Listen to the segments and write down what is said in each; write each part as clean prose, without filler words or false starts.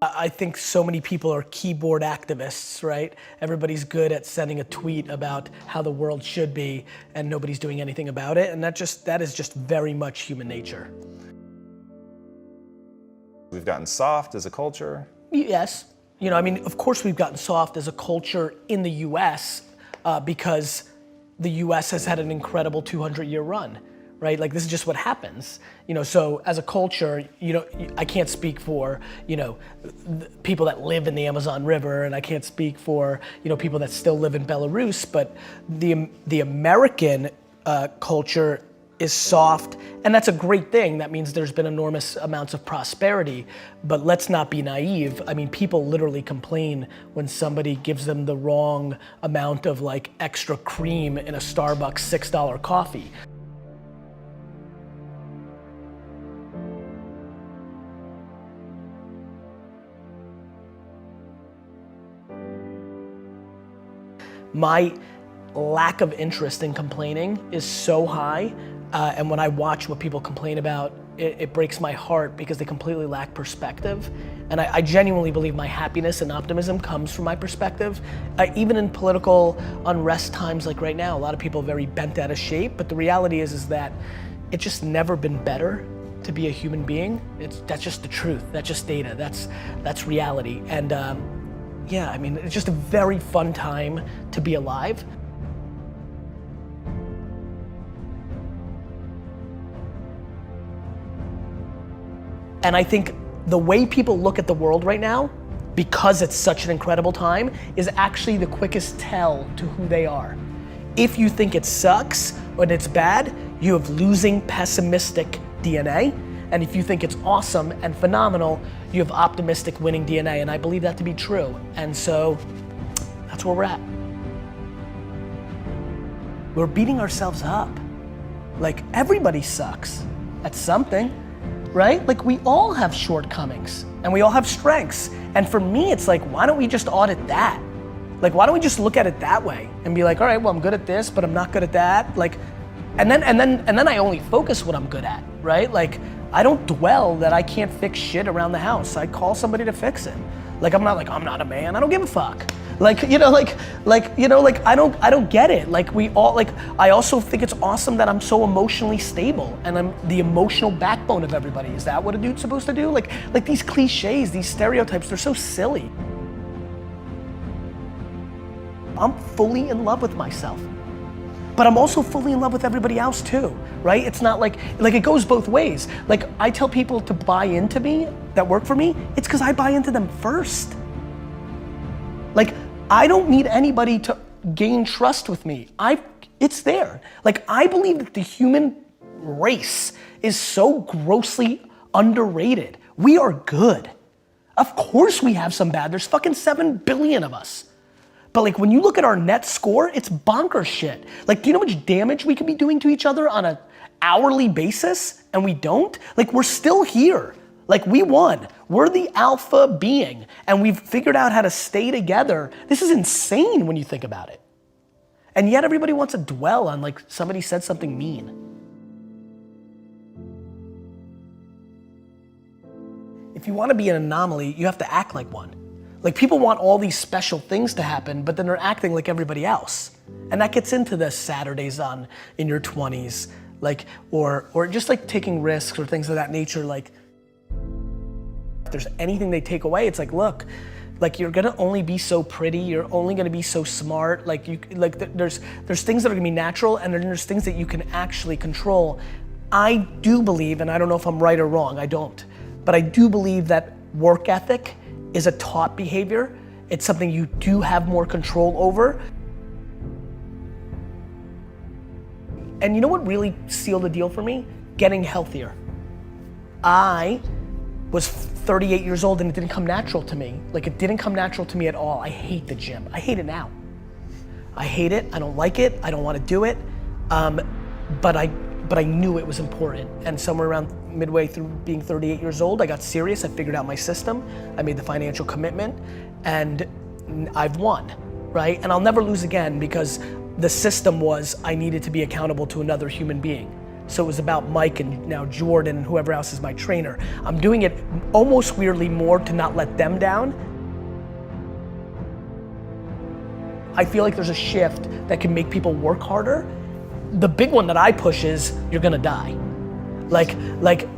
I think so many people are keyboard activists, right? Everybody's good at sending a tweet about how the world should be and nobody's doing anything about it. And that is just very much human nature. We've gotten soft as a culture. Yes. You know, I mean, of course we've gotten soft as a culture in the US because the US has had an incredible 200-year run, right? Like this is just what happens. You know, so as a culture, you know, I can't speak for, you know, people that live in the Amazon River, and I can't speak for, you know, people that still live in Belarus, but the American culture is soft, and that's a great thing. That means there's been enormous amounts of prosperity, but let's not be naive. I mean, people literally complain when somebody gives them the wrong amount of like extra cream in a Starbucks $6 coffee. My lack of interest in complaining is so high, and when I watch what people complain about, it breaks my heart because they completely lack perspective. And I genuinely believe my happiness and optimism comes from my perspective. Even in political unrest times like right now, a lot of people are very bent out of shape, but the reality is that it's just never been better to be a human being. That's just the truth, that's just data, that's reality. And yeah, I mean, it's just a very fun time to be alive. And I think the way people look at the world right now, because it's such an incredible time, is actually the quickest tell to who they are. If you think it sucks or it's bad, you have losing, pessimistic DNA. And if you think it's awesome and phenomenal, you have optimistic, winning DNA. And I believe that to be true. And so that's where we're at. We're beating ourselves up. Like everybody sucks at something, right? Like we all have shortcomings and we all have strengths. And for me, it's like, why don't we just audit that? Like, why don't we just look at it that way and be like, all right, well, I'm good at this, but I'm not good at that. Like, and then I only focus what I'm good at, right? Like, I don't dwell that I can't fix shit around the house. I call somebody to fix it. Like, I'm not a man, I don't give a fuck. Like, you know, I don't get it. Like we all, like, I also think it's awesome that I'm so emotionally stable and I'm the emotional backbone of everybody. Is that what a dude's supposed to do? Like these cliches, these stereotypes, they're so silly. I'm fully in love with myself. But I'm also fully in love with everybody else too, right? It's not like it goes both ways. Like I tell people to buy into me, that work for me, it's because I buy into them first. Like I don't need anybody to gain trust with me. It's there. Like I believe that the human race is so grossly underrated. We are good. Of course we have some bad, there's fucking 7 billion of us. But like when you look at our net score, it's bonkers shit. Like, do you know how much damage we could be doing to each other on an hourly basis and we don't? Like we're still here. Like we won. We're the alpha being and we've figured out how to stay together. This is insane when you think about it. And yet everybody wants to dwell on like somebody said something mean. If you want to be an anomaly, you have to act like one. Like people want all these special things to happen, but then they're acting like everybody else. And that gets into the Saturdays in your 20s, like, or just like taking risks or things of that nature. Like if there's anything they take away, it's like, look, like you're gonna only be so pretty, you're only gonna be so smart. Like there's things that are gonna be natural and then there's things that you can actually control. I do believe, and I don't know if I'm right or wrong, I don't, but I do believe that work ethic is a taught behavior. It's something you do have more control over. And you know what really sealed the deal for me? Getting healthier. I was 38 years old and it didn't come natural to me. Like it didn't come natural to me at all. I hate the gym. I hate it now. I hate it, I don't like it, I don't want to do it. But I knew it was important. And somewhere around midway through being 38 years old, I got serious, I figured out my system, I made the financial commitment, and I've won, right? And I'll never lose again because the system was I needed to be accountable to another human being. So it was about Mike and now Jordan and whoever else is my trainer. I'm doing it almost weirdly more to not let them down. I feel like there's a shift that can make people work harder. The big one that I push is you're gonna die. Like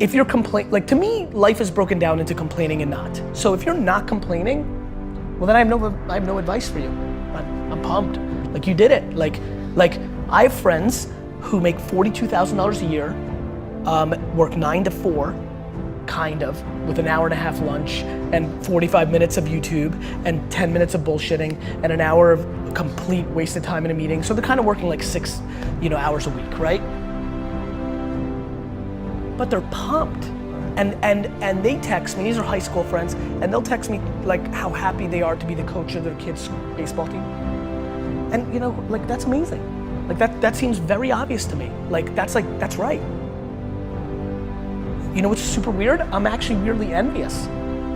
if you're like to me, life is broken down into complaining and not. So if you're not complaining, well then I have no advice for you. I'm pumped. Like you did it. Like I have friends who make $42,000 a year, work 9 to 4, kind of, with an hour and a half lunch and 45 minutes of YouTube and 10 minutes of bullshitting and an hour of complete wasted time in a meeting. So they're kind of working like 6, hours a week, right? But they're pumped. And they text me, these are high school friends, and they'll text me like how happy they are to be the coach of their kids' baseball team. And like that's amazing. Like that seems very obvious to me. That's right. You know what's super weird? I'm actually weirdly envious.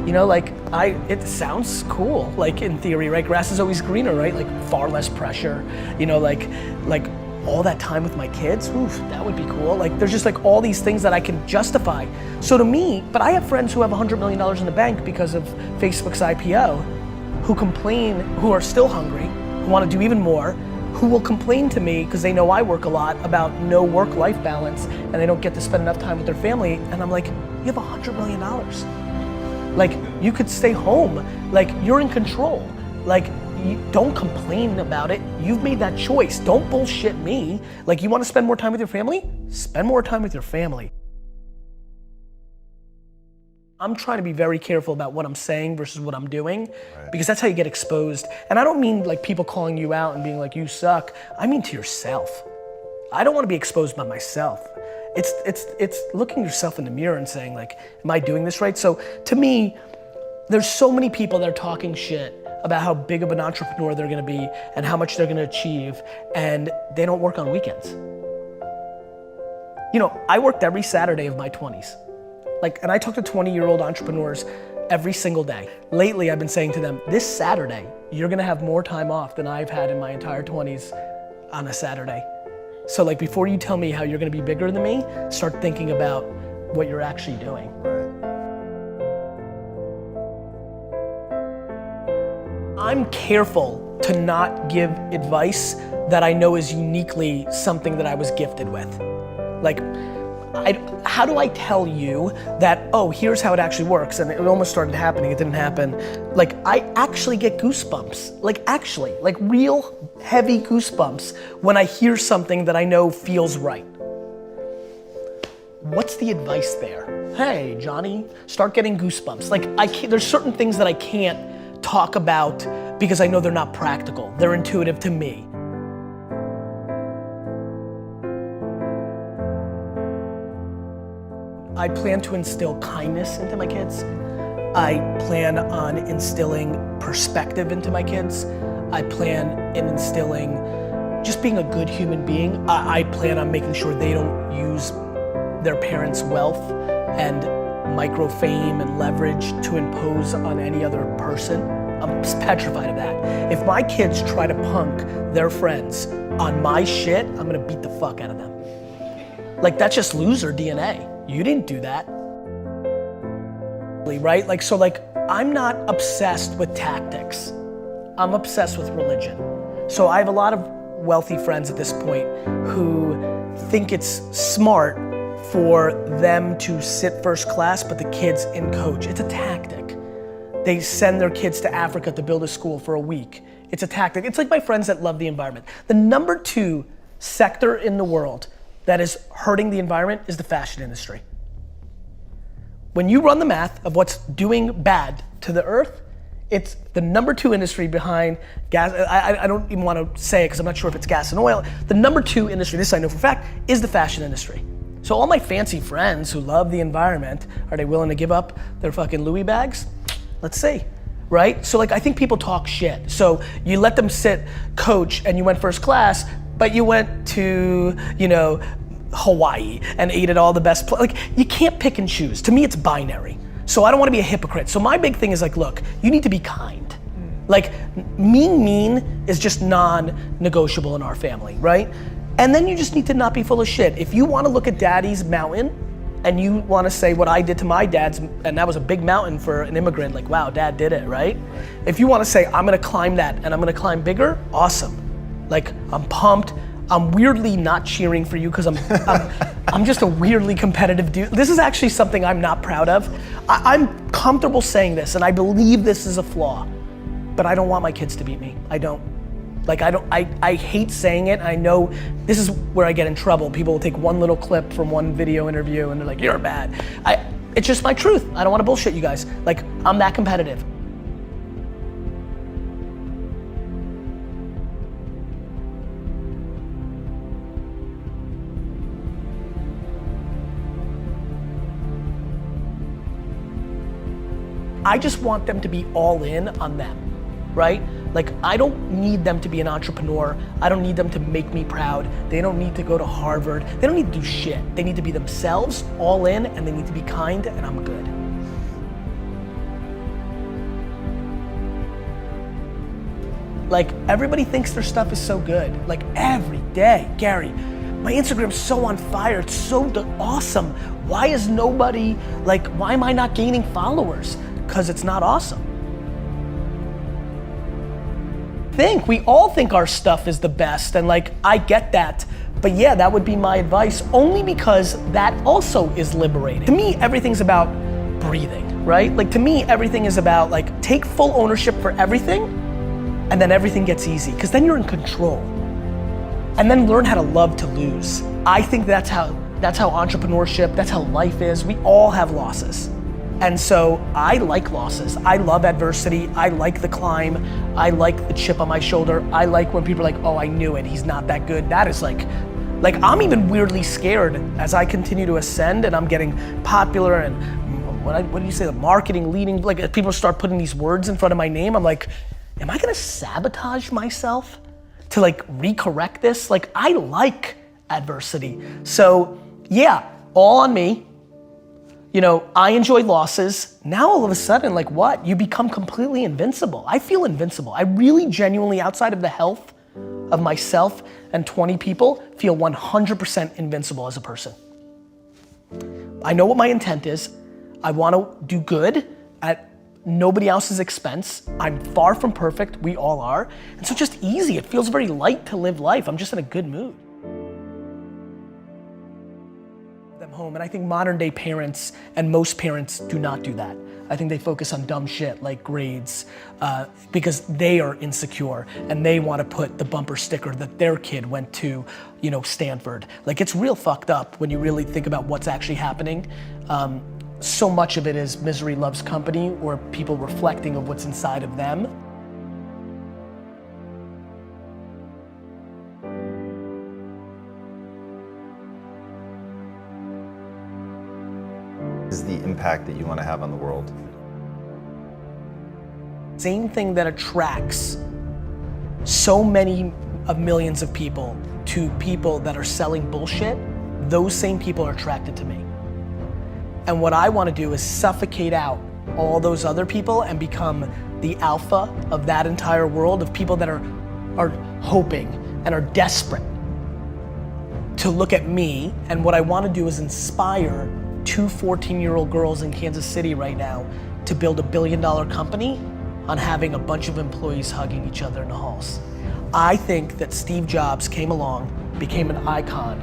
It sounds cool, like in theory, right? Grass is always greener, right? Like far less pressure, like all that time with my kids, oof, that would be cool. Like there's just like all these things that I can justify. So to me, but I have friends who have $100 million in the bank because of Facebook's IPO, who complain, who are still hungry, who want to do even more, who will complain to me because they know I work a lot about no work-life balance and they don't get to spend enough time with their family. And I'm like, you have $100 million. Like you could stay home, like you're in control. Like you don't complain about it. You've made that choice. Don't bullshit me. Like you want to spend more time with your family? Spend more time with your family. I'm trying to be very careful about what I'm saying versus what I'm doing, because that's how you get exposed. And I don't mean like people calling you out and being like, you suck. I mean to yourself. I don't want to be exposed by myself. It's looking yourself in the mirror and saying like, am I doing this right? So to me, there's so many people that are talking shit about how big of an entrepreneur they're gonna be and how much they're gonna achieve, and they don't work on weekends. I worked every Saturday of my 20s. And I talk to 20-year-old entrepreneurs every single day. Lately, I've been saying to them, this Saturday, you're gonna have more time off than I've had in my entire 20s on a Saturday. So before you tell me how you're gonna be bigger than me, start thinking about what you're actually doing. I'm careful to not give advice that I know is uniquely something that I was gifted with. How do I tell you that, oh, here's how it actually works? And it almost started happening, it didn't happen. I actually get goosebumps, real heavy goosebumps when I hear something that I know feels right. What's the advice there? Hey, Johnny, start getting goosebumps. There's certain things that I can't talk about because I know they're not practical. They're intuitive to me. I plan to instill kindness into my kids. I plan on instilling perspective into my kids. I plan in instilling just being a good human being. I plan on making sure they don't use their parents' wealth and micro fame and leverage to impose on any other person. I'm petrified of that. If my kids try to punk their friends on my shit, I'm gonna beat the fuck out of them. That's just loser DNA. You didn't do that, right? I'm not obsessed with tactics. I'm obsessed with religion. So I have a lot of wealthy friends at this point who think it's smart for them to sit first class, but the kids in coach. It's a tactic. They send their kids to Africa to build a school for a week. It's a tactic. It's like my friends that love the environment. The number 2 sector in the world that is hurting the environment is the fashion industry. When you run the math of what's doing bad to the earth, it's the number 2 industry behind gas. I don't even want to say it because I'm not sure if it's gas and oil. The number 2 industry, this I know for a fact, is the fashion industry. So all my fancy friends who love the environment, are they willing to give up their fucking Louis bags? Let's see, right? So I think people talk shit. So you let them sit coach and you went first class, but you went to, Hawaii and ate at all the best you can't pick and choose. To me, it's binary. So I don't want to be a hypocrite. So my big thing is look, you need to be kind. Mean is just non-negotiable in our family, right? And then you just need to not be full of shit. If you wanna look at daddy's mountain and you wanna say what I did to my dad's, and that was a big mountain for an immigrant, like wow, dad did it, right? If you wanna say, I'm gonna climb that and I'm gonna climb bigger, awesome. Like, I'm pumped. I'm weirdly not cheering for you because I'm just a weirdly competitive dude. This is actually something I'm not proud of. I'm comfortable saying this and I believe this is a flaw, but I don't want my kids to beat me. I don't. Like I hate saying it. I know this is where I get in trouble. People will take one little clip from one video interview and they're like, you're bad. It's just my truth. I don't wanna bullshit you guys. Like, I'm that competitive. I just want them to be all in on them, right? Like, I don't need them to be an entrepreneur. I don't need them to make me proud. They don't need to go to Harvard. They don't need to do shit. They need to be themselves, all in, and they need to be kind, and I'm good. Like, everybody thinks their stuff is so good. Like, every day, Gary, my Instagram's so on fire, it's so awesome. Why is nobody, like, why am I not gaining followers? Because it's not awesome. We all think our stuff is the best, and like, I get that, but yeah, that would be my advice, only because that also is liberating. To me, everything's about breathing, right? Like, to me, everything is about like, take full ownership for everything, and then everything gets easy, because then you're in control. And then learn how to love to lose. I think that's how entrepreneurship, that's how life is. We all have losses. And so I like losses. I love adversity. I like the climb. I like the chip on my shoulder. I like when people are like, oh, I knew it, he's not that good. That is like I'm even weirdly scared as I continue to ascend and I'm getting popular and what do you say, the marketing leading, like as people start putting these words in front of my name, I'm like, am I gonna sabotage myself to like recorrect this? Like, I like adversity. So yeah, all on me. You know, I enjoy losses. Now all of a sudden, like what? You become completely invincible. I feel invincible. I really genuinely, outside of the health of myself and 20 people, feel 100% invincible as a person. I know what my intent is. I wanna do good at nobody else's expense. I'm far from perfect, we all are. And so just easy, it feels very light to live life. I'm just in a good mood. Home. And I think modern day parents and most parents do not do that. I think they focus on dumb shit like grades because they are insecure and they want to put the bumper sticker that their kid went to, you know, Stanford. Like, it's real fucked up when you really think about what's actually happening. So much of it is misery loves company, or people reflecting of what's inside of them. Is the impact that you want to have on the world? Same thing that attracts so many of millions of people to people that are selling bullshit, those same people are attracted to me. And what I want to do is suffocate out all those other people and become the alpha of that entire world of people that are hoping and are desperate to look at me. And what I want to do is inspire 2 14-year-old girls in Kansas City right now to build $1 billion company on having a bunch of employees hugging each other in the halls. I think that Steve Jobs came along, became an icon,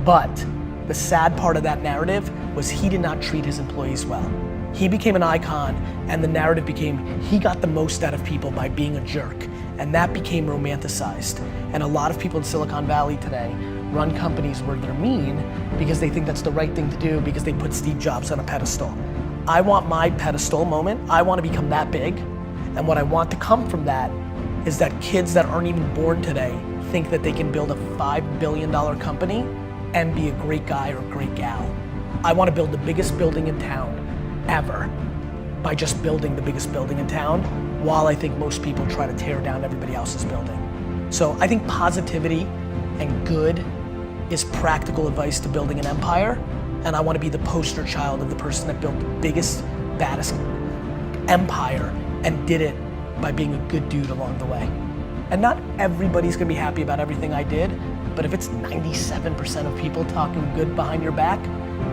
but the sad part of that narrative was he did not treat his employees well. He became an icon, and the narrative became he got the most out of people by being a jerk, and that became romanticized. And a lot of people in Silicon Valley today run companies where they're mean because they think that's the right thing to do because they put Steve Jobs on a pedestal. I want my pedestal moment. I want to become that big, and what I want to come from that is that kids that aren't even born today think that they can build a $5 billion company and be a great guy or a great gal. I want to build the biggest building in town ever by just building the biggest building in town, while I think most people try to tear down everybody else's building. So I think positivity and good is practical advice to building an empire, and I want to be the poster child of the person that built the biggest, baddest empire and did it by being a good dude along the way. And not everybody's gonna be happy about everything I did, But if it's 97% of people talking good behind your back,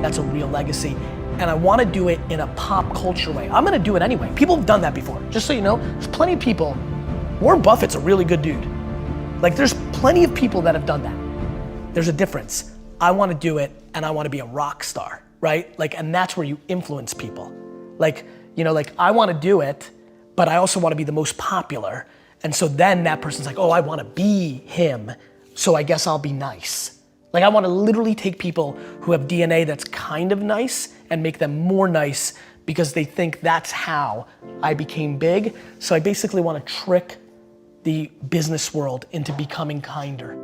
that's a real legacy. And I wanna do it in a pop culture way. I'm gonna do it anyway. People have done that before. Just so you know, there's plenty of people. Warren Buffett's a really good dude. Like there's plenty of people that have done that. There's a difference. I wanna do it and I wanna be a rock star, right? Like, and that's where you influence people. Like, you know, like I wanna do it, but I also wanna be the most popular. And so then that person's like, oh, I wanna be him, so I guess I'll be nice. Like I wanna literally take people who have DNA that's kind of nice and make them more nice because they think that's how I became big. So I basically wanna trick the business world into becoming kinder.